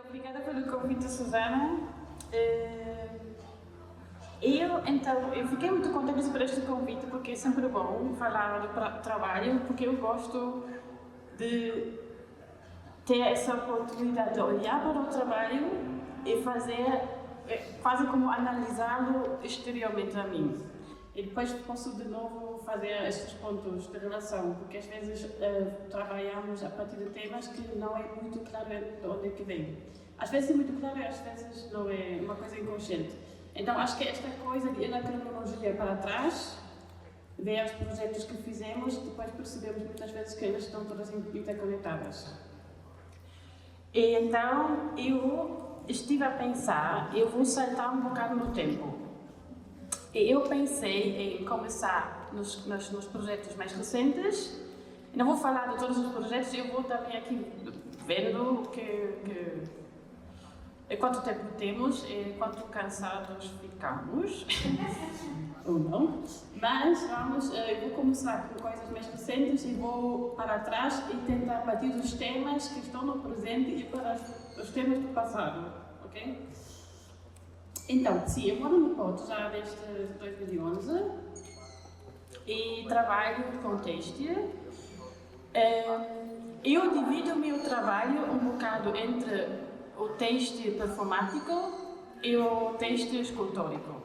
Obrigada pelo convite, Susana. Eu fiquei muito contente por este convite, porque é sempre bom falar do trabalho, porque eu gosto de ter essa oportunidade de olhar para o trabalho e fazer, quase como analisá-lo exteriormente a mim. E depois posso de novo fazer estes pontos de relação, porque às vezes trabalhamos a partir de temas que não é muito claro de onde é que vem. Às vezes é muito claro e às vezes não é uma coisa inconsciente. Então acho que esta coisa de ir na cronologia para trás, ver os projetos que fizemos, depois percebemos muitas vezes que elas estão todas interconectadas. E então eu estive a pensar, eu vou saltar um bocado no tempo. E eu pensei em começar nos projetos mais recentes. Não vou falar de todos os projetos, eu vou também aqui vendo quanto tempo temos e quanto cansados ficamos, ou não. Mas eu vou começar com coisas mais recentes e vou para trás e tentar partir dos temas que estão no presente e para os temas do passado, ok? Então, sim, eu moro no Porto já desde 2011 e trabalho com têxtil. Eu divido o meu trabalho um bocado entre o têxtil performático e o têxtil escultórico.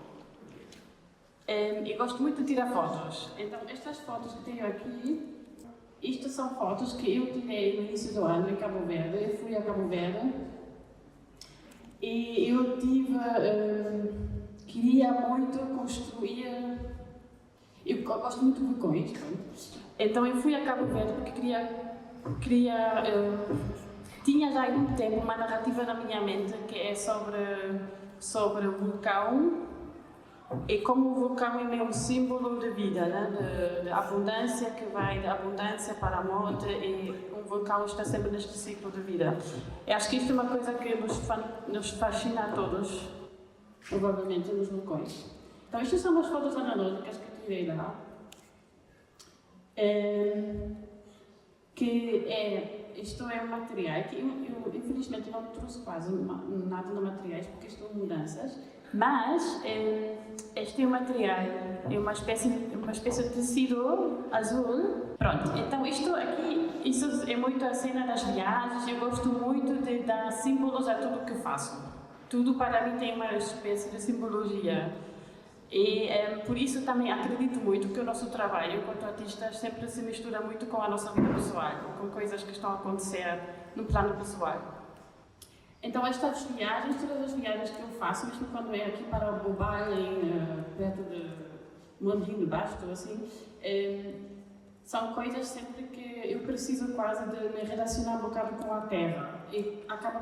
Eu gosto muito de tirar fotos, então estas fotos que tenho aqui, isto são fotos que eu tirei no início do ano em Cabo Verde. Eu fui a Cabo Verde e eu queria muito construir, eu gosto muito de vulcões, então eu fui a Cabo Verde porque tinha já há muito tempo uma narrativa na minha mente que é sobre o vulcão e como o vulcão é meio um símbolo de vida, né? de abundância, que vai da abundância para a morte, e um vulcão está sempre neste ciclo de vida. Eu acho que isto é uma coisa que nos fascina a todos, provavelmente nos vulcões. Então estas são as fotos analógicas que eu tirei lá. Isto é um material que eu infelizmente não trouxe quase nada de materiais porque estão em mudanças, mas este é um material, é uma espécie de tecido azul. Pronto, então isto aqui, isso é muito a cena das viagens. Eu gosto muito de dar símbolos a tudo que faço. Tudo para mim tem uma espécie de simbologia. E por isso também acredito muito que o nosso trabalho enquanto artistas sempre se mistura muito com a nossa vida pessoal, com coisas que estão a acontecer no plano pessoal. Então estas viagens, todas as viagens que eu faço, mesmo quando é aqui para o Bobal, perto de Mondinho de Basto, assim, são coisas sempre que eu preciso quase de me relacionar um bocado com a terra. E acabo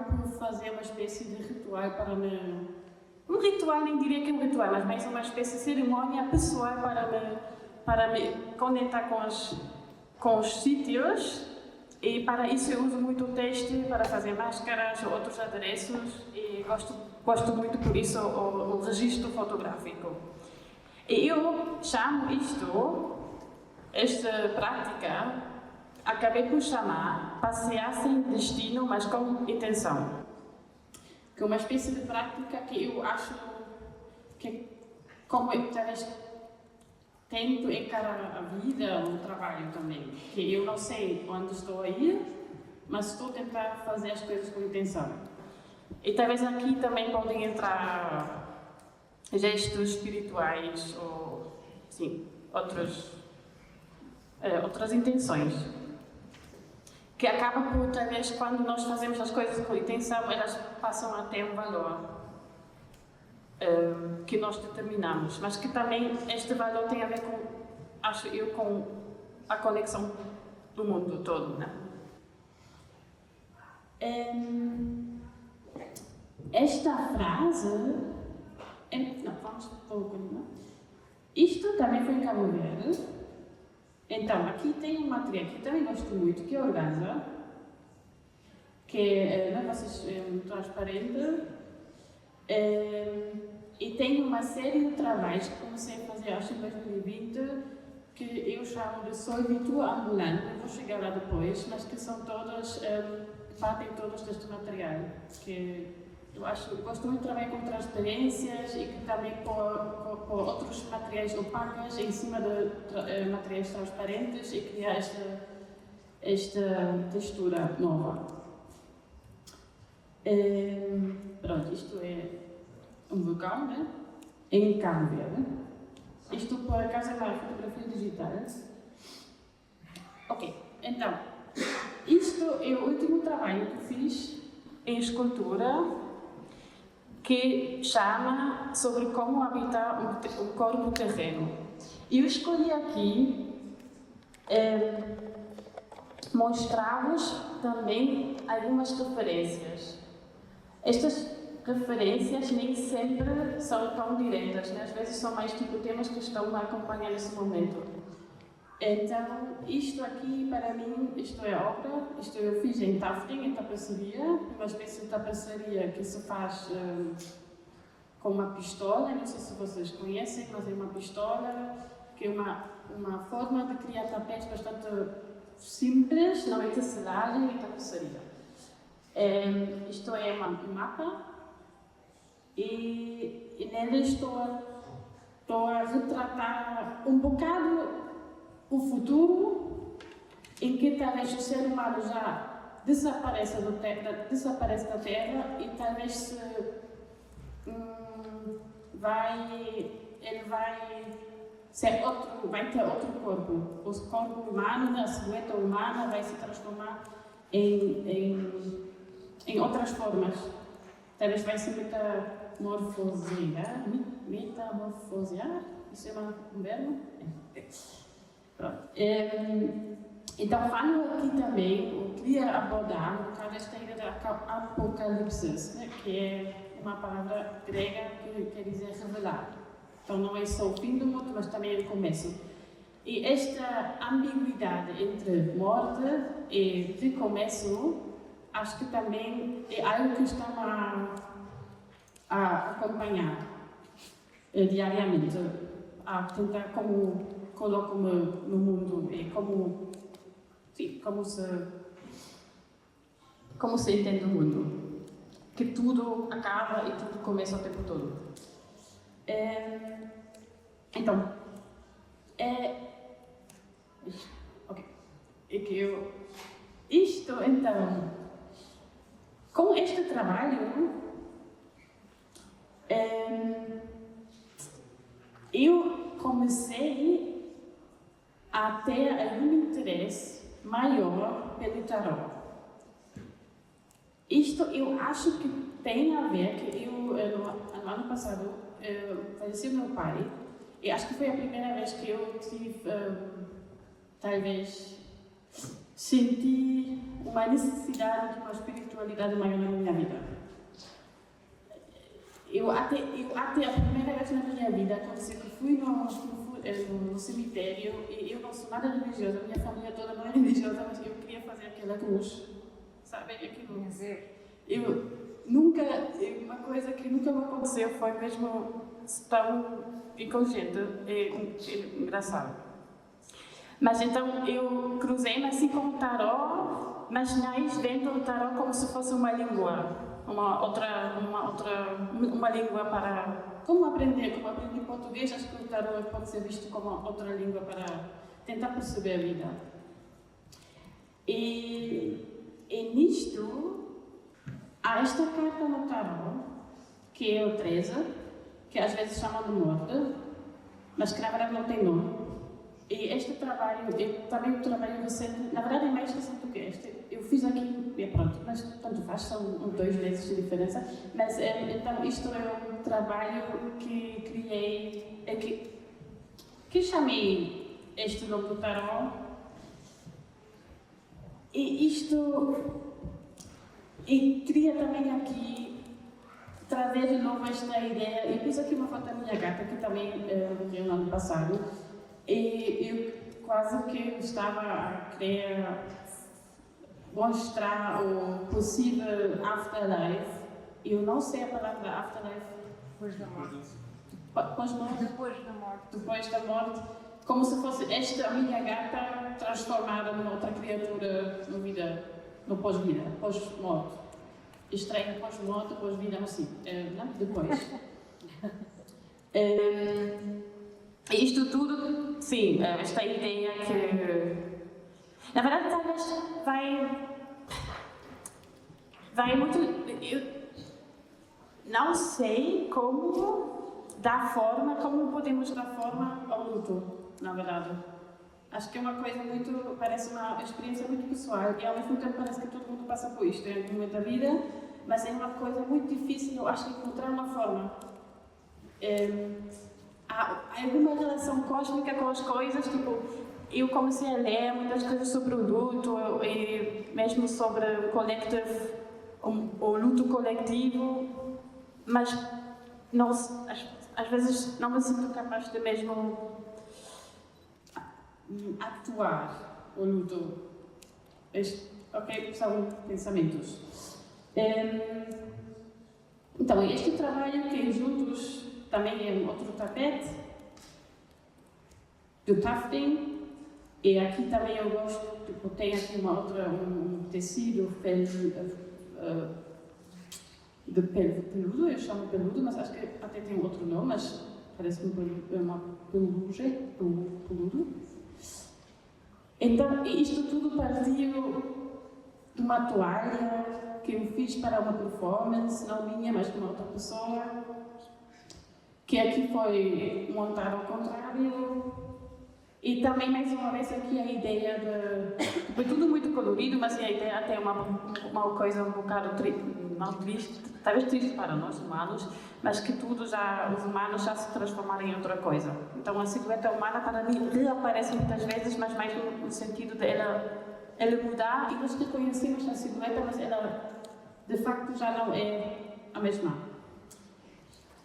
por fazer uma espécie de ritual para me... Um ritual, nem diria que é um ritual, mas mais uma espécie de cerimónia pessoal para me conectar com os sítios. E para isso eu uso muito o têxtil para fazer máscaras ou outros adereços, e gosto muito por isso o registro fotográfico. E eu chamo esta prática, acabei por chamar passear sem destino, mas com intenção. Que é uma espécie de prática que eu acho que, como eu talvez tento encarar a vida, o trabalho também, que eu não sei onde estou a ir, mas estou a tentar fazer as coisas com intenção. E talvez aqui também podem entrar gestos espirituais ou, sim, outras intenções. Que acaba por, talvez, quando nós fazemos as coisas com intenção, elas passam a ter um valor que nós determinamos, mas que também este valor tem a ver com, acho eu, com a conexão do mundo todo, né? Esta frase... Não, vamos continuar. Isto também foi em Cabo Verde. Então, aqui tem um material que também gosto muito, que é organza, que é transparente, e tem uma série de trabalhos que comecei a fazer, acho, em 2020, que eu chamo de Solvitur ambulante, eu vou chegar lá depois, mas que são todos partem todos deste material, que gosto muito de trabalhar com transparências e que também com outros materiais opacos em cima de materiais transparentes e criar esta textura nova. Pronto, isto é um vulcão, né? Em Cabo Verde. Isto por acaso é uma fotografia digital. Ok, então, isto é o último trabalho que fiz em escultura, que chama sobre como habitar o corpo terreno. Eu escolhi aqui mostrar-vos também algumas referências. Estas referências nem sempre são tão diretas, né? Às vezes são mais tipo temas que estão a acompanhar nesse momento. Então, isto aqui para mim, isto é obra, isto eu fiz em Tafting, em tapeçaria, uma espécie de tapeçaria que se faz com uma pistola, não sei se vocês conhecem, mas é uma pistola que é uma forma de criar tapetes bastante simples, não é tecelagem e tapeçaria. Isto é um mapa e nele estou a retratar um bocado o futuro em que talvez o ser humano já desapareça da Terra e talvez ele vai ter outro corpo. O corpo humano, a silhueta humana vai se transformar em outras formas. Talvez vai se metamorfosear. Isso é um verbo? Pronto. Então, falo aqui também, eu queria abordar um bocado esta ideia de apocalipse, né, que é uma palavra grega que quer dizer revelar. Então, não é só o fim do mundo, mas também é o começo. E esta ambiguidade entre morte e recomeço, acho que também é algo que estamos a acompanhar diariamente, a tentar como coloco-me no mundo e como se entende o mundo. Que tudo acaba e tudo começa o tempo todo. Então, então, com este trabalho, eu comecei a ter algum interesse maior pelo tarot. Isto eu acho que tem a ver que no ano passado faleceu meu pai e acho que foi a primeira vez que eu tive, talvez, senti uma necessidade de uma espiritualidade maior na minha vida. Eu até a primeira vez na minha vida aconteceu que fui no cemitério e eu não sou nada religiosa, minha família toda não é religiosa, mas eu queria fazer aquela cruz, sabe? Aquilo. Uma coisa que nunca me aconteceu foi mesmo tão inconsciente, engraçado. Mas então eu cruzei-me assim com o tarot, mas mais vendo o tarot como se fosse uma língua, uma língua para como aprendi português. Acho que o tarot pode ser visto como outra língua para tentar perceber a vida. E nisto há esta carta no tarot, que é o 13, que às vezes chamam de morte, mas que na verdade não tem nome. E este trabalho, também um trabalho recente, na verdade é mais recente do que este. Eu fiz aqui, e pronto, mas tanto faz, são 2 meses de diferença. Mas então isto é um trabalho que criei, que chamei este nome do tarot. E queria também aqui trazer de novo esta ideia. Eu fiz aqui uma foto da minha gata, que também morreu no ano passado. E eu quase que estava a querer mostrar o possível afterlife. Eu não sei a palavra afterlife. Depois da morte. Depois da morte. Como se fosse esta minha gata transformada numa outra criatura na vida no pós-vida, pós-morte. Estreia pós-morte, pós-vida, assim, não? Depois. Isto tudo, sim, esta ideia que... Na verdade, talvez vai muito... Eu não sei como podemos dar forma ao luto, na verdade. Acho que é uma coisa muito, parece uma experiência muito pessoal e ao mesmo tempo parece que todo mundo passa por isto em algum momento da vida, mas é uma coisa muito difícil, eu acho, que encontrar uma forma. Há alguma relação cósmica com as coisas, tipo, eu comecei a ler muitas coisas sobre o luto e mesmo sobre o collective, o luto coletivo, mas não, às vezes não me sinto capaz de mesmo atuar o luto. Ok, são pensamentos. Então, este trabalho que juntos também é outro tapete do tufting, e aqui também eu gosto, tipo, tem aqui um tecido de pele peludo, eu chamo peludo, mas acho que até tem outro nome, mas parece-me uma pelugem, peludo. Então, isto tudo partiu de uma toalha que eu fiz para uma performance, não minha, mas de uma outra pessoa, que aqui foi montada ao contrário. E também, mais uma vez, aqui a ideia de... Foi tudo muito colorido, mas a ideia até é uma coisa um bocado não triste, talvez triste para nós humanos, mas que os humanos já se transformaram em outra coisa. Então, a silhueta humana, para mim, reaparece muitas vezes, mas mais no sentido de ela mudar, e nós reconhecemos a silhueta, mas ela, de facto, já não é a mesma.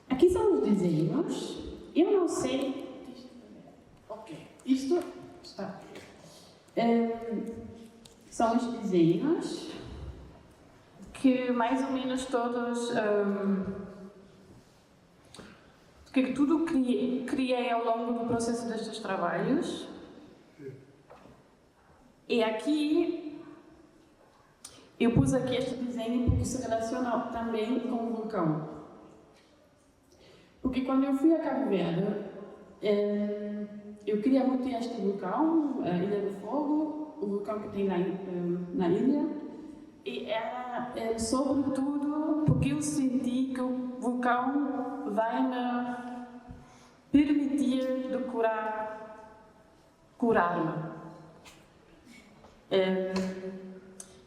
Aqui são os desenhos. Eu não sei... Ok. Isto está. São os desenhos que mais ou menos todos que tudo criei ao longo do processo destes trabalhos. E aqui eu pus aqui este desenho porque se relaciona também com o vulcão. Porque quando eu fui a Cabo Verde, eu queria muito este vulcão, a Ilha do Fogo, o vulcão que tem lá na ilha, e era sobretudo porque eu senti que o vulcão vai me permitir de curar-me.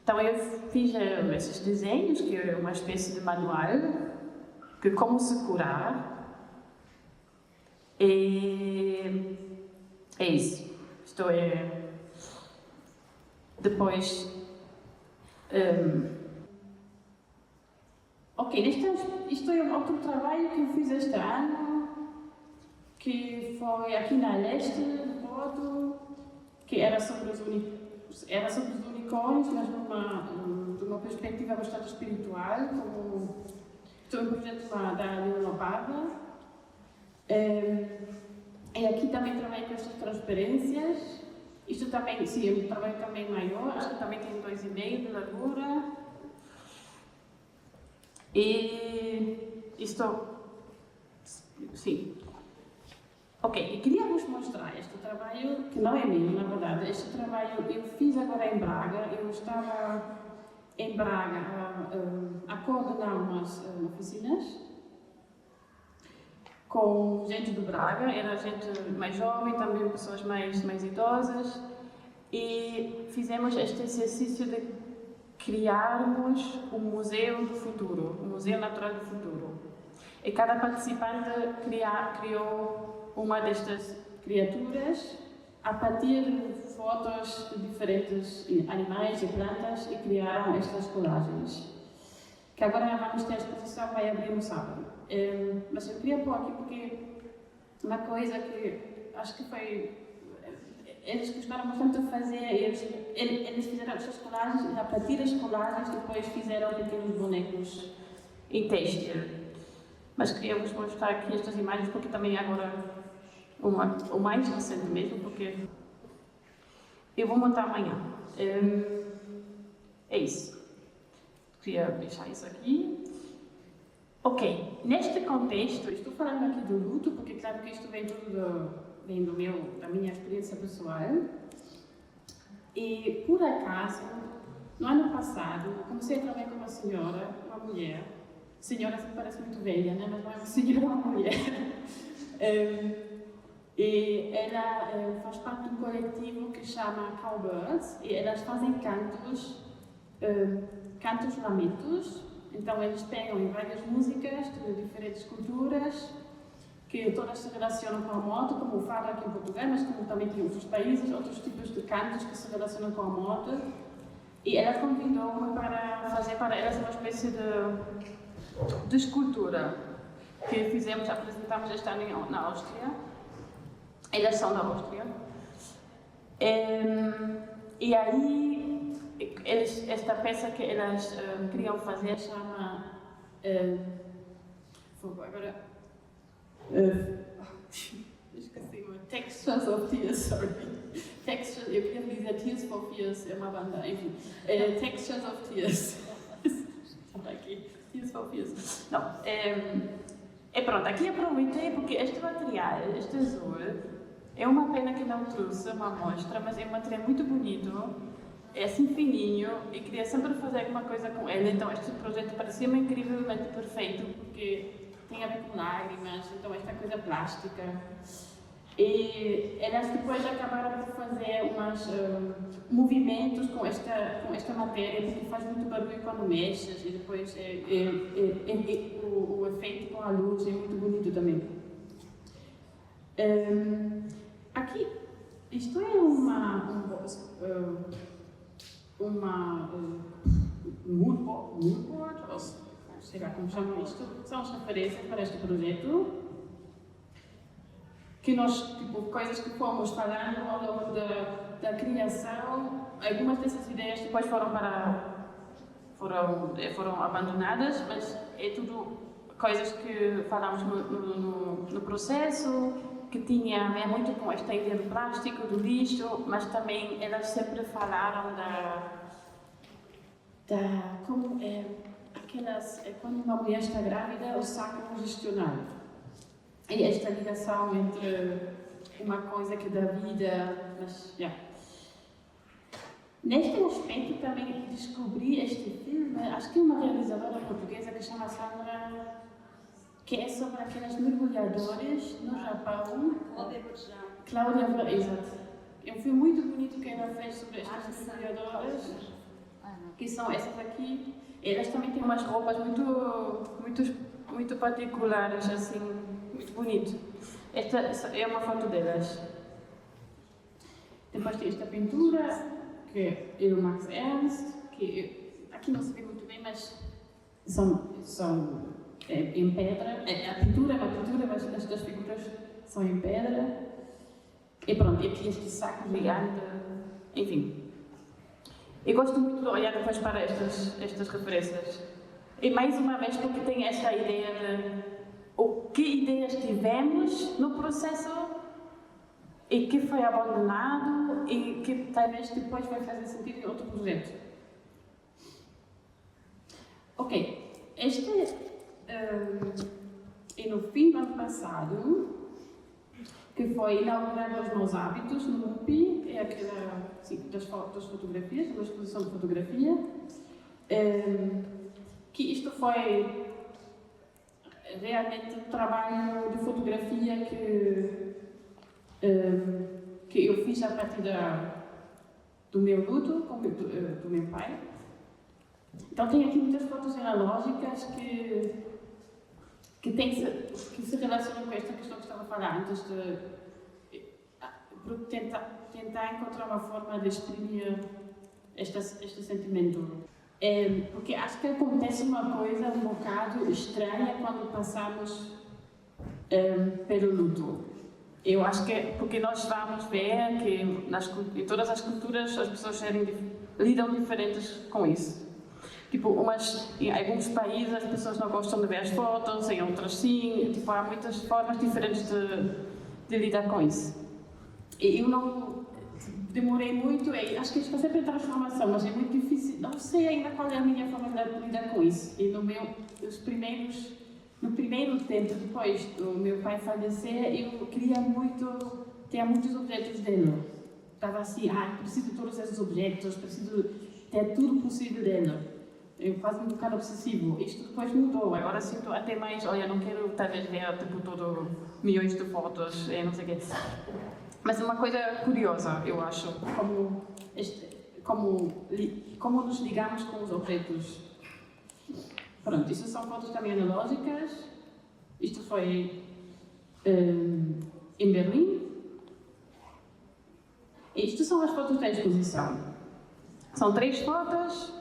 Então eu fiz esses desenhos, que é uma espécie de manual, que como se curar. E é isso. Isto é. Depois. Ok, isto é outro trabalho que eu fiz este ano, que foi aqui na leste do Porto, que era sobre os unicórnios, mas de uma perspectiva bastante espiritual, como estou em projeto da Leonor Parda. E aqui também trabalho com estas transparências. Isto também, sim, é um trabalho também maior, acho que também tem 2,5 de largura. E isto, sim. Ok, e queria vos mostrar este trabalho, que não é meu, na verdade. Este trabalho eu fiz agora em Braga. Eu estava em Braga a coordenar umas oficinas com gente de Braga, era gente mais jovem, também pessoas mais idosas, e fizemos este exercício de criarmos o Museu do Futuro, o Museu Natural do Futuro. E cada participante criou uma destas criaturas a partir de fotos de diferentes animais e plantas e criaram estas colagens. Que agora vamos ter a exposição, vai abrir no sábado. Mas eu queria pôr aqui porque uma coisa que acho que foi... Eles gostaram bastante de fazer, eles fizeram estas colagens e a partir das colagens depois fizeram pequenos bonecos em têxtil. Mas queria vos mostrar aqui estas imagens porque também agora, o mais recente mesmo, porque eu vou montar amanhã. É isso. Queria deixar isso aqui. Ok, neste contexto, estou falando aqui do luto, porque claro que isto vem tudo da minha experiência pessoal. E, por acaso, no ano passado, comecei a trabalhar com uma senhora, uma mulher. Senhora parece muito velha, né? Mas não é uma senhora, é uma mulher. E ela faz parte de um coletivo que se chama Cowbirds, e elas fazem cantos lamentos. Então eles pegam em várias músicas de diferentes culturas, que todas se relacionam com a morte, como falo aqui em Portugal, mas como também tem outros países, outros tipos de cantos que se relacionam com a morte. E ela convidou-me para fazer para elas uma espécie de escultura que apresentamos este ano na Áustria. Elas são da Áustria. E aí, esta peça que elas queriam fazer chama... agora... esqueci, Textures of Tears, sorry. Textures, eu queria dizer Tears for Fears, é uma banda, enfim. Textures of Tears. Está aqui, Tears for Fears. Não, pronto, aqui aproveitei porque este material, este azul, é uma pena que não trouxe uma amostra, mas é um material muito bonito, é assim fininho, e queria sempre fazer alguma coisa com ele, então este projeto parecia-me incrivelmente perfeito, porque tem a ver com lágrimas, então esta coisa plástica. E elas depois acabaram por fazer uns movimentos com esta matéria, porque faz muito barulho quando mexes, e depois o efeito com a luz é muito bonito também. Aqui, isto é moodboard, ou sei lá como chamam isto, são as referências para este projeto, que nós, coisas que fomos falando ao longo da criação, algumas dessas ideias depois foram abandonadas, mas é tudo coisas que falamos no processo, que tinha a ver muito com esta ideia do plástico, do lixo, mas também elas sempre falaram como quando uma mulher está grávida, o sacro gestional. E esta ligação entre uma coisa que dá vida, mas, Neste aspecto também descobri este filme, acho que é uma realizadora portuguesa que chama Sandra, que é sobre aquelas mergulhadoras no Japão. Cláudia Verjão, exato. É um filme muito bonito que ela fez sobre estas mergulhadoras, que são essas aqui. Elas também têm umas roupas muito particulares, assim, muito bonito. Esta é uma foto delas. Depois tem esta pintura, que é do Max Ernst, que aqui não se vê muito bem, mas são em pedra. A pintura é uma pintura, mas estas figuras são em pedra. E pronto, e aqui este saco gigante, enfim. Eu gosto muito de olhar depois para estas referências. E mais uma vez porque tem esta ideia de o que ideias tivemos no processo e que foi abandonado e que talvez depois vai fazer sentido em outro projeto. Ok, é no fim do ano passado que foi inaugurado os meus hábitos no MUPI, é aquela das fotografias, uma exposição de fotografia, que isto foi realmente um trabalho de fotografia que eu fiz a partir do meu luto, do meu pai. Então tem aqui muitas fotos analógicas que se relacionam com esta questão que estava a falar antes de tentar encontrar uma forma de exprimir este sentimento. Porque acho que acontece uma coisa um bocado estranha quando passamos pelo luto. Eu acho que é porque nós vamos ver que em todas as culturas as pessoas lidam diferentes com isso. Tipo, em alguns países as pessoas não gostam de ver as fotos, em outros sim. Tipo, há muitas formas diferentes de lidar com isso. E eu não... demorei muito, acho que está sempre em transformação, mas é muito difícil, não sei ainda qual é a minha forma de lidar com isso. E no primeiro tempo, depois do meu pai falecer, eu queria muito, tinha muitos objetos dele. Estava assim, preciso de todos esses objetos, preciso ter tudo possível dele. Eu quase um bocado obsessivo. Isto depois mudou, agora sinto até mais, olha, não quero talvez ver tipo, todo milhões de fotos, não sei o quê. Mas é uma coisa curiosa, eu acho, como nos ligamos com os objetos. Pronto, isto são fotos também analógicas. Isto foi em Berlim. Isto são as fotos da exposição. São 3 fotos.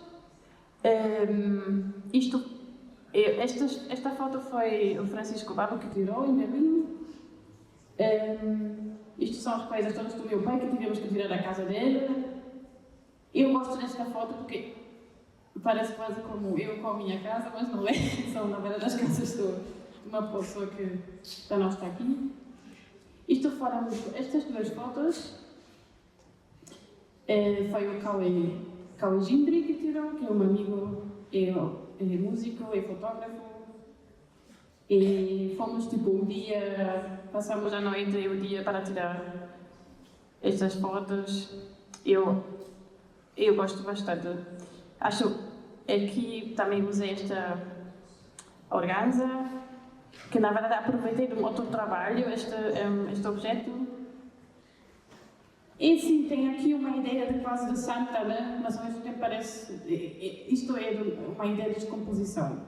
Esta foto foi o Francisco Barro que tirou em Berlim. Isto são as coisas todas do meu pai que tivemos que tirar da casa dele. Eu gosto desta foto porque parece quase como eu com a minha casa, mas não é. São, na verdade, as casas de uma pessoa que já não está aqui. Isto foram estas 2 fotos. Foi o Cauê Gimbri que tirou, que é um amigo, é músico, é fotógrafo. E fomos tipo um dia, passamos a noite e o dia para tirar estas fotos. Eu gosto bastante. Acho que também usei esta organza, que na verdade aproveitei de um outro trabalho, este objeto. E sim, tem aqui uma ideia de quase de santa, né? Mas ao mesmo tempo parece. Isto é uma ideia de descomposição,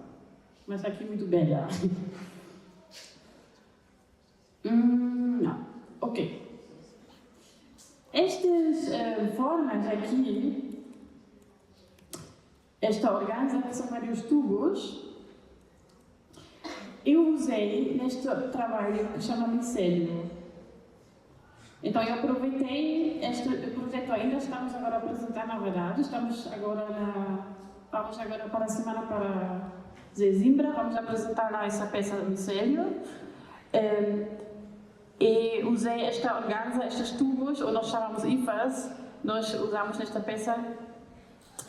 mas aqui muito bela. Não. Ok. Estas formas aqui, esta organza, que são vários tubos, eu usei neste trabalho que chama Micélio. Então eu aproveitei este projeto, ainda estamos agora a apresentar, na verdade, vamos agora para a semana para Zezimbra, vamos apresentar lá essa peça de Micélio. E usei esta organza, estes tubos, ou nós chamamos IFAs, nós usamos nesta peça.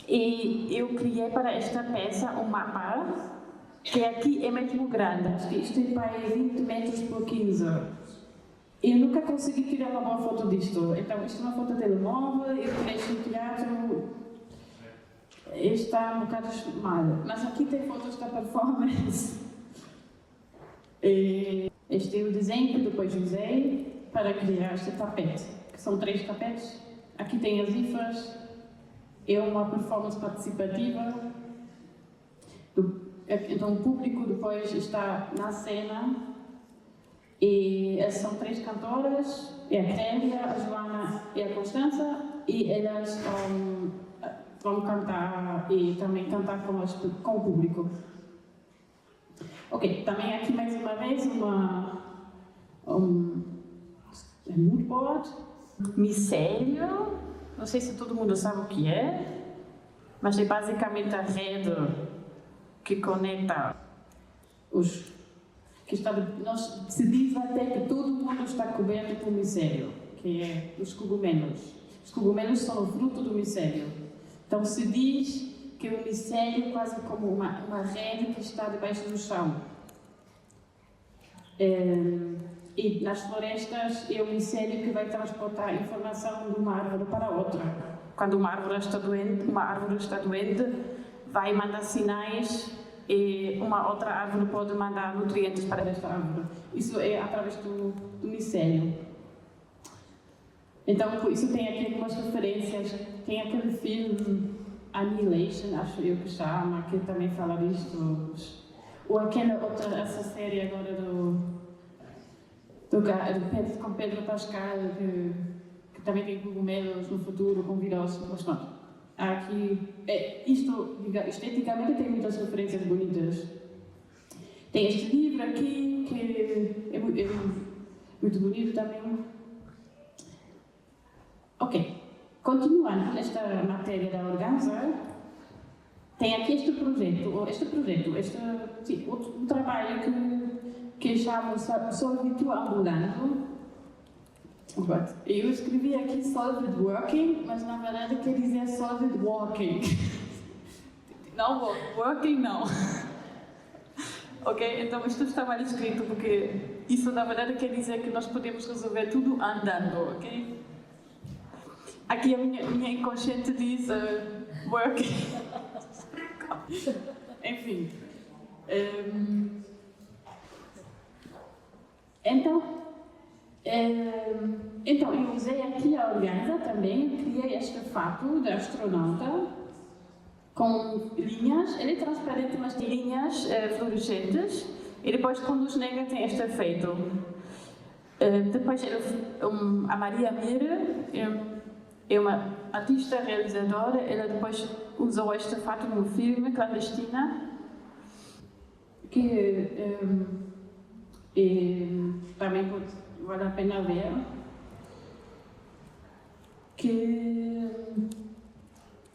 E eu criei para esta peça um mapa, que aqui é mesmo grande, acho que isto é para 20 metros por 15. Eu nunca consegui tirar uma boa foto disto. Então, isto é uma foto de telemóvel, eu tirei isto no teatro. Está um bocado mal. Mas aqui tem fotos da performance. Este é o desenho que depois usei para criar este tapete, que são 3 tapetes. Aqui tem as IFAs. É uma performance participativa. Então, o público depois está na cena. E essas são 3 cantoras, é a Clélia, a Joana e a Constança, e elas vão cantar e também cantar com o público. Ok, também aqui mais uma vez um moodboard, Micélio, não sei se todo mundo sabe o que é, mas é basicamente a rede que conecta os... se diz até que todo mundo está coberto por micélio, que é os cogumelos. Os cogumelos são o fruto do micélio. Então se diz que o micélio é quase como uma rede que está debaixo do chão. E nas florestas é o micélio que vai transportar informação de uma árvore para outra. Quando uma árvore está doente, vai mandar sinais. E uma outra árvore pode mandar nutrientes para esta árvore. Isso é através do micélio. Então, por isso tem aqui algumas referências. Tem aquele filme Annihilation, acho eu que chama, que também fala disto. Ou aquela outra, essa série agora com Pedro Pascal, que também tem cogumelos no futuro, com virose. Mas pronto. Aqui, isto esteticamente tem muitas referências bonitas. Tem este livro aqui, que é muito bonito também. Ok, continuando nesta matéria da organza, tem aqui um trabalho que chama Solvitu Ambulando. Eu escrevi aqui solid working, mas na verdade quer dizer solid walking. Não, working não. Ok? Então isto está mal escrito porque isso na verdade quer dizer que nós podemos resolver tudo andando, ok? Aqui a minha inconsciente diz working. Enfim. Então eu usei aqui a organza também, eu criei este fato de astronauta com linhas, ele é transparente, mas tem linhas fluorescentes e depois com luz negra tem este efeito. Depois a Maria Mir é uma artista realizadora, ela depois usou este fato num filme, Clandestina, que também vale a pena ver,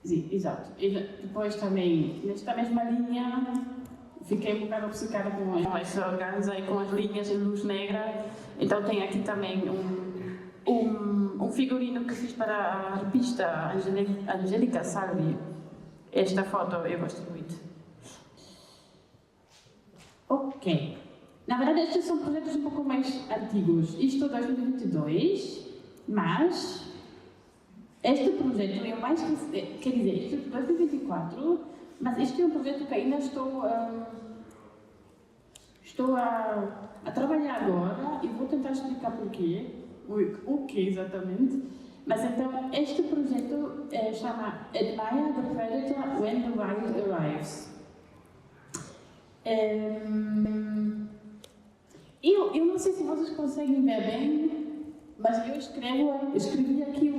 sim, exato. E depois também, nesta mesma linha, fiquei um bocado obcecada com essa organza e com as linhas em luz negra, então tem aqui também um figurino que fiz para a artista Angélica Salvi. Esta foto eu gosto muito. Ok. Na verdade, estes são projetos um pouco mais antigos. Isto é 2022, mas este projeto é o mais recente, quer dizer, isto é de 2024, mas este é um projeto que ainda estou a trabalhar agora e vou tentar explicar porquê, o que exatamente. Mas então, este projeto chama Admire the Predator When the Wild Arrives. Eu não sei se vocês conseguem ver bem, mas eu escrevi aqui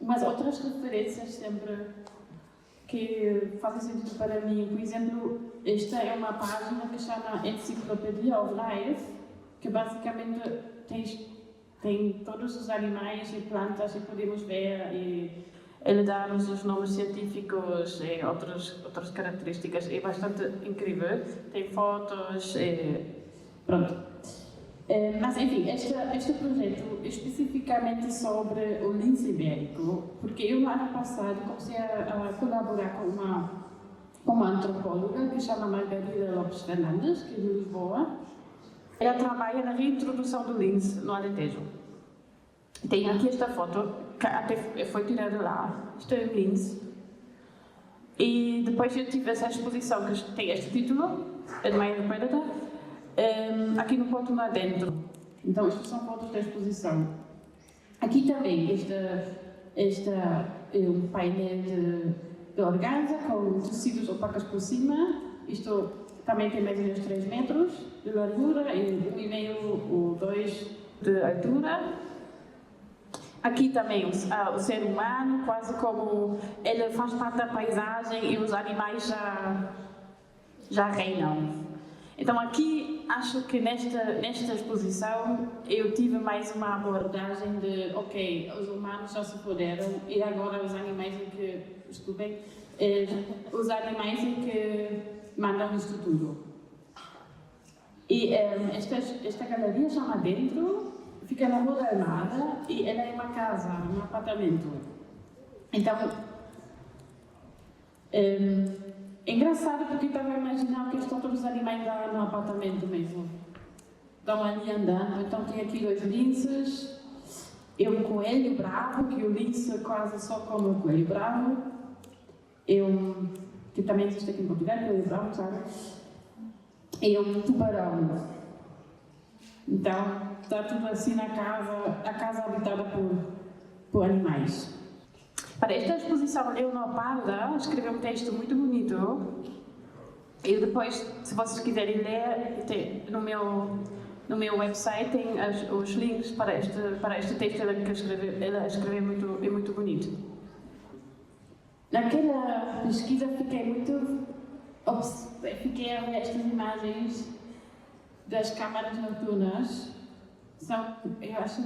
umas outras referências sempre que fazem sentido para mim. Por exemplo, esta é uma página que chama Encyclopedia of Life, que basicamente tem todos os animais e plantas e podemos ver e ele dá-nos os nomes científicos e outras características. É bastante incrível, tem fotos pronto. Mas enfim, este projeto é especificamente sobre o lince ibérico, porque eu no ano passado comecei a colaborar com uma antropóloga que se chama Margarida Lopes Fernandes, que é de Lisboa. Ela trabalha na reintrodução do lince no Alentejo. Tem aqui esta foto, que até foi tirada lá. Isto é o lince. E depois eu tive essa exposição que tem este título, Admire the Predator, aqui no ponto lá dentro. Então, estas são fotos da exposição. Aqui também, esta é um painel de organza com tecidos opacos por cima. Isto também tem mais ou menos 3 metros de largura e 1,5 ou 2 de altura. Aqui também o ser humano, quase como ele faz parte da paisagem e os animais já reinam. Então aqui acho que nesta exposição eu tive mais uma abordagem de, ok, os humanos já se puderam e agora os animais os animais que mandam isto tudo. E esta galeria chama Dentro, fica na Rua da Armada e ela é uma casa, um apartamento. Então, é engraçado porque eu estava a imaginar que todos os animais lá no apartamento mesmo. Estão ali andando, então tem aqui 2 linces, um coelho bravo, que o lince quase só come o coelho bravo, que também existe aqui em Portugal, coelho bravo, sabe? E um tubarão. Então, está tudo assim na casa, a casa habitada por animais. Para esta exposição, Leonor Parda escreveu um texto muito bonito. E depois, se vocês quiserem ler, no meu website tem os links para este texto que ela escreveu muito bonito. Naquela pesquisa fiquei a ver estas imagens das câmaras noturnas. Eu acho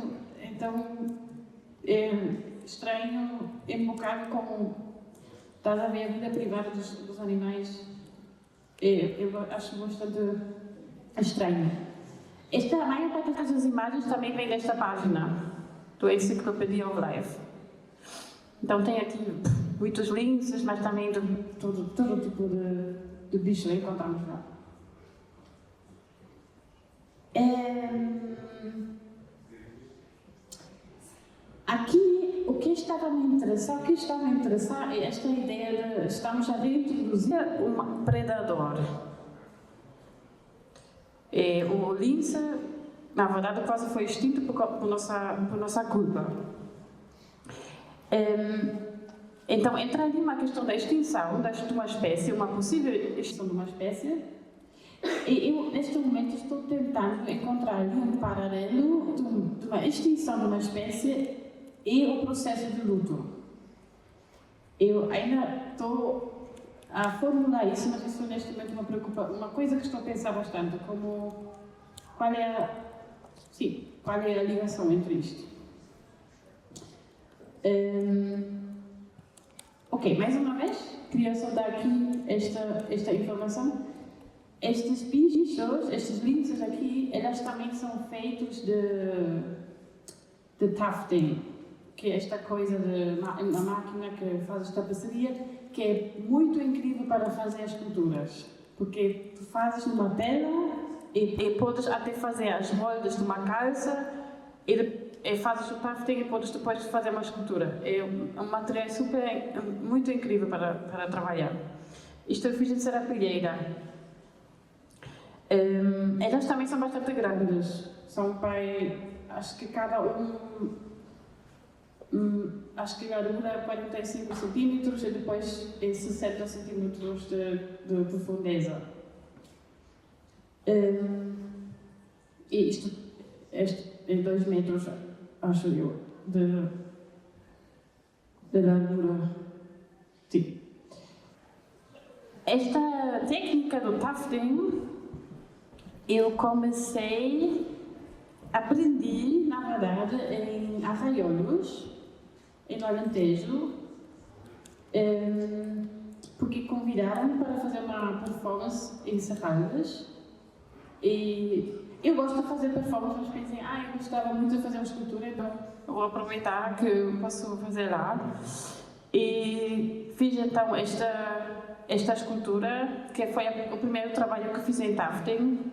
estranho, um bocado como estás a ver a vida privada dos animais. Eu acho bastante estranho. A maior parte das imagens também vem desta página, do Encyclopedia of Life. Então tem aqui muitos links, mas também de todo tipo de bicho encontramos lá. Aqui, o que estava a me interessar é esta ideia de estamos a reintroduzir um predador. O lince, na verdade, quase foi extinto por nossa culpa. Então, entra ali uma questão da extinção de uma espécie, uma possível extinção de uma espécie, e eu, neste momento, estou tentando encontrar ali um paralelo de uma extinção de uma espécie e o processo de luto. Eu ainda estou a formular isso, mas isso neste momento me preocupa. Uma coisa que estou a pensar bastante, qual é a ligação entre isto? Ok, mais uma vez, queria só dar aqui esta informação. Estes bichos, estes linces aqui, elas também são feitos de tufting, que é esta coisa de uma máquina que faz as tapeçarias, que é muito incrível para fazer as esculturas, porque tu fazes numa tela e podes até fazer as moldes de uma calça e fazes o tufting e podes depois fazer uma escultura. É um material muito incrível para trabalhar. Isto eu fiz em serapilheira. Elas também são bastante grandes. São acho que cada acho que a largura é 45 cm e depois 60 cm de profundeza. E este é 2 metros, acho eu, de largura. Sim. Esta técnica do tufting eu aprendi, na verdade, em Arraiolos, em Alentejo, porque convidaram-me para fazer uma performance em Serralves. E eu gosto de fazer performance, mas pensei, eu gostava muito de fazer uma escultura, então vou aproveitar que eu posso fazer lá. E fiz então esta escultura, que foi o primeiro trabalho que fiz em tufting,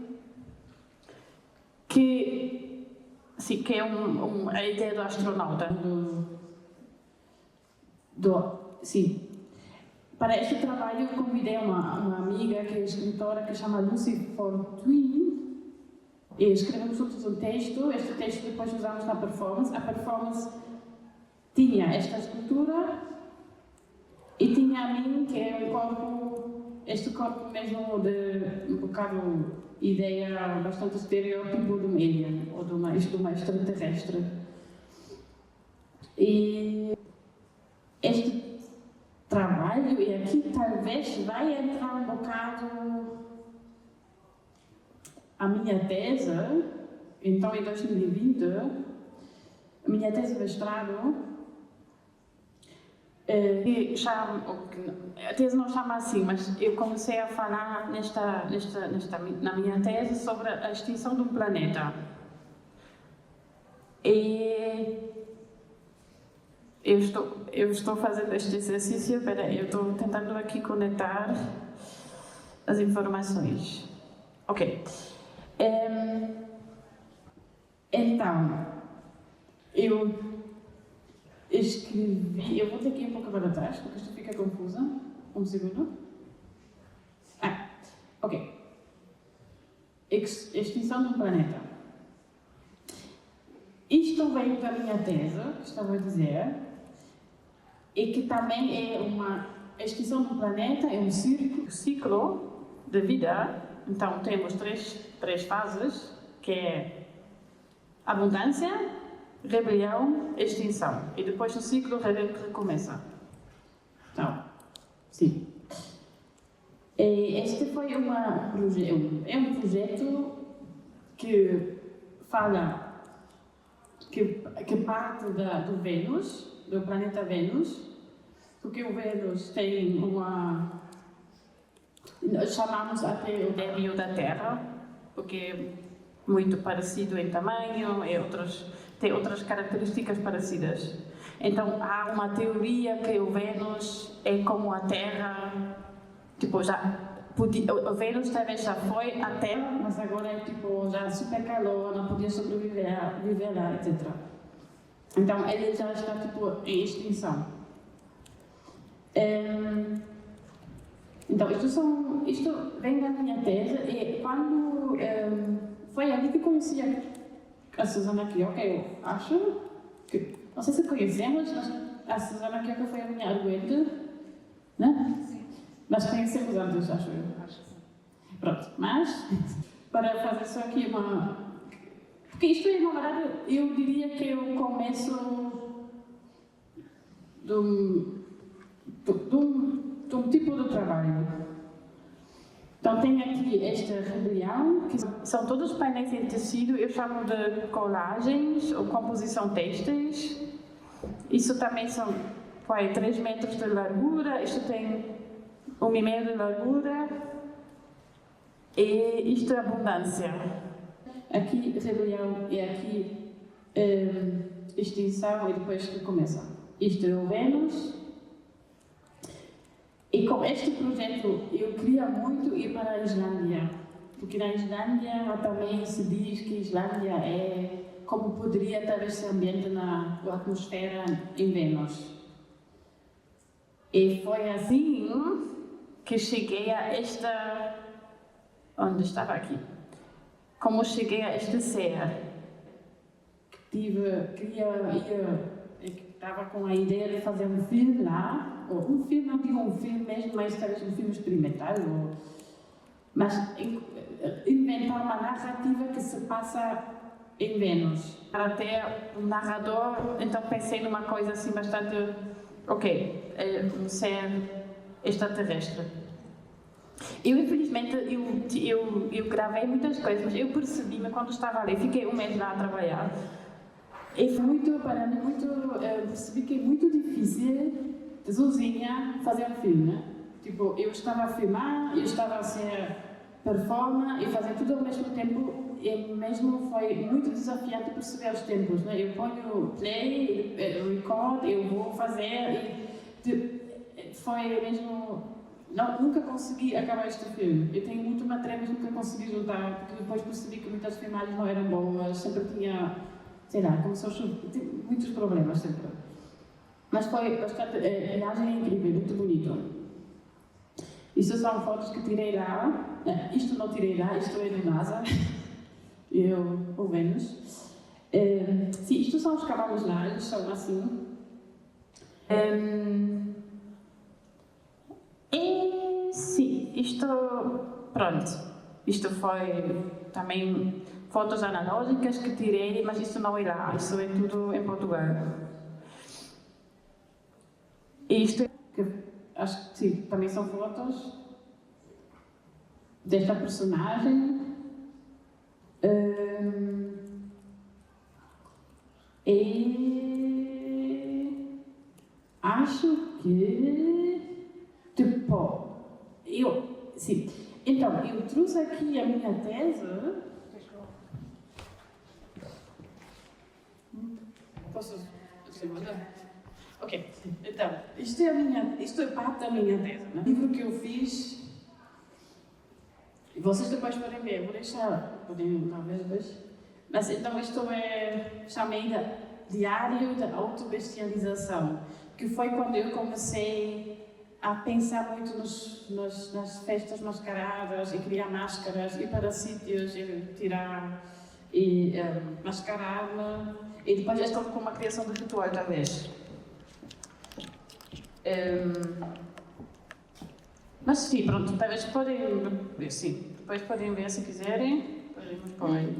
que é a ideia do astronauta. Para este trabalho, eu convidei uma amiga que é escritora, que se chama Lucy Fortuyn, e escrevemos juntos um texto. Este texto depois usamos na performance. A performance tinha esta escultura e tinha a mim, que é este corpo mesmo de um bocado ideia bastante estereótipo de um alien ou de uma extraterrestre. E este trabalho, e aqui talvez vai entrar um bocado a minha tese, então em 2020, a minha tese de mestrado, a tese não chama assim, mas eu comecei a falar na minha tese sobre a extinção de um planeta. E eu estou fazendo este exercício, eu estou tentando aqui conectar as informações. Ok. Então, eu escrevi, eu vou ter que ir um pouco para trás, porque isto fica confusa. Um segundo. Ok. Extinção de um planeta. Isto veio da minha tese, que estava a dizer, e que também é uma extinção de um planeta, é um ciclo de vida. Então temos três fases, que é abundância, rebelião, extinção. E depois o ciclo recomeça. Então, sim. Este foi um projeto que fala, que parte do Vênus, do planeta Vênus, porque o Vênus tem nós chamamos até o débil da Terra, porque muito parecido em tamanho, tem outras características parecidas. Então, há uma teoria que o Vênus é como a Terra, tipo, o Vênus talvez já foi a Terra, mas agora é tipo, já super calor, não podia viver lá, etc. Então, ele já está tipo, em extinção. Então, isto vem da minha tese, e quando foi ali que conheci a Susana Kioka, eu acho que, não sei se conhecemos, mas a Susana Kioka foi a minha arguente, né? Sim. Mas conhecemos antes, acho eu. Acho que sim. Pronto, mas, para fazer só aqui porque isto é, na verdade, eu diria que é o começo de um tipo de trabalho. Então, tem aqui esta rebelião, que são todos painéis em tecido, eu chamo de colagens ou composição têxteis. Isso também são 3 metros de largura, isto tem 1,5 de largura, e isto é abundância. Aqui rebelião e aqui extinção e depois recomeça. Isto é o Vênus. E com este projeto eu queria muito ir para a Islândia, porque na Islândia também se diz que a Islândia é como poderia talvez ser ambiente na atmosfera em Vênus. E foi assim que cheguei a esta... Onde estava aqui? Como cheguei a este ser. Estava com a ideia de fazer um filme lá, ou um filme, não digo um filme mesmo, mas talvez um filme experimental, mas inventar uma narrativa que se passa em Vênus. Para ter um narrador, então pensei numa coisa assim bastante, um ser extraterrestre. Eu, infelizmente, eu gravei muitas coisas, mas eu percebi-me quando estava ali, fiquei um mês lá a trabalhar, e foi percebi que é muito difícil, sozinha, fazer um filme, né? Tipo, eu estava a filmar, eu estava a ser performer e fazer tudo ao mesmo tempo, e mesmo foi muito desafiante perceber os tempos, né? Eu ponho play, record, eu vou fazer, e foi mesmo... nunca consegui acabar este filme. Eu tenho muito material, mas nunca consegui juntar, porque depois percebi que muitas filmagens não eram boas, sempre tinha, sei lá, começou a chover, muitos problemas sempre. Mas foi bastante, a imagem é incrível, muito bonito. Isto são fotos que tirei lá, isto não tirei lá, isto é do NASA, o Vênus. Sim, isto são os cavalos lá, eles são assim. E sim, isto foi também fotos analógicas que tirei, mas isto não é lá, isto é tudo em Portugal. Isto, que acho que sim, também são fotos desta personagem. E acho que sim. Então, eu trouxe aqui a minha tese. Posso mandar? Ok. Então, isto é parte da minha tese, né? O livro que eu fiz. Vocês depois podem ver, vou deixar, talvez. Mas então isto chamei de Diário da Autobestialização, que foi quando eu comecei a pensar muito nas festas mascaradas e criar máscaras, ir para sítios e tirar e mascarar-me, e depois estou com uma criação de ritual talvez. Mas sim, pronto, talvez depois podem ver se quiserem, podemos pôr aí.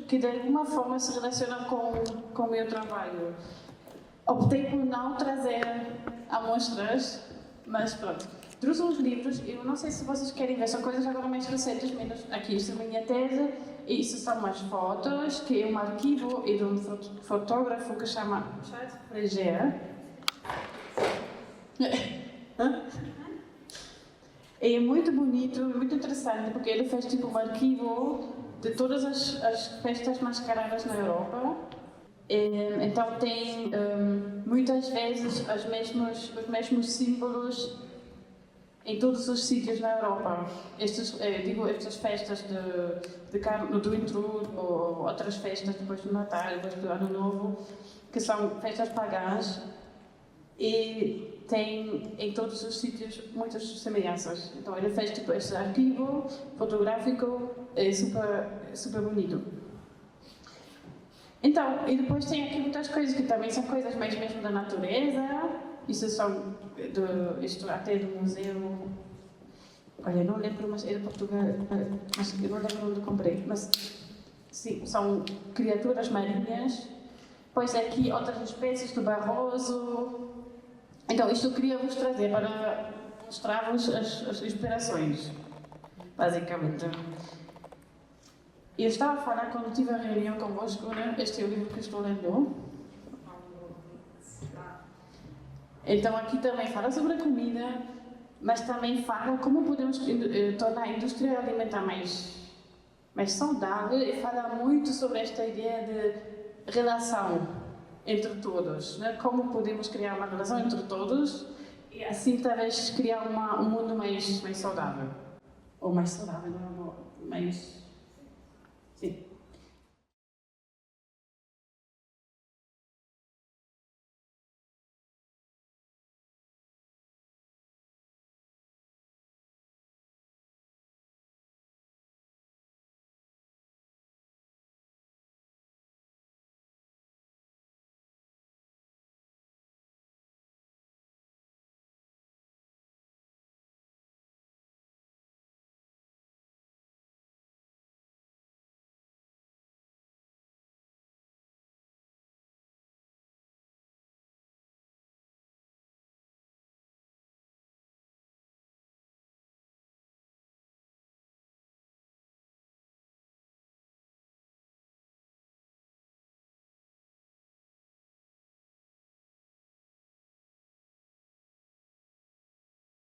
Que de alguma forma se relaciona com o meu trabalho. Optei por não trazer amostras, mas pronto. Trouxe uns livros, eu não sei se vocês querem ver, são coisas agora mais recentes, menos aqui, isto é a minha tese, e isso são umas fotos, que é um arquivo de um fotógrafo que chama Charles Freger. É muito bonito, muito interessante, porque ele fez tipo um arquivo de todas as festas mascaradas na Europa. Então tem muitas vezes os mesmos símbolos em todos os sítios na Europa. Estas festas do intrudo ou outras festas depois do Natal, depois do Ano Novo, que são festas pagãs e tem em todos os sítios muitas semelhanças. Então ele fez tipo esse arquivo fotográfico, é super bonito. Então, e depois tem aqui muitas coisas que também são coisas mais mesmo da natureza. Isto até do museu. Olha, não lembro, mas é de Portugal. Mas eu não lembro onde comprei. Mas sim, são criaturas marinhas. Depois aqui outras espécies do Barroso. Então, isto eu queria vos trazer para mostrar-vos as inspirações, basicamente. Eu estava a falar quando tive a reunião convosco, né? Este é o livro que estou lendo. Então aqui também fala sobre a comida, mas também fala como podemos tornar a indústria alimentar mais saudável e fala muito sobre esta ideia de relação entre todos, né? Como podemos criar uma relação entre todos e assim talvez criar um mundo mais saudável. Ou mais saudável, não, mais... Sim.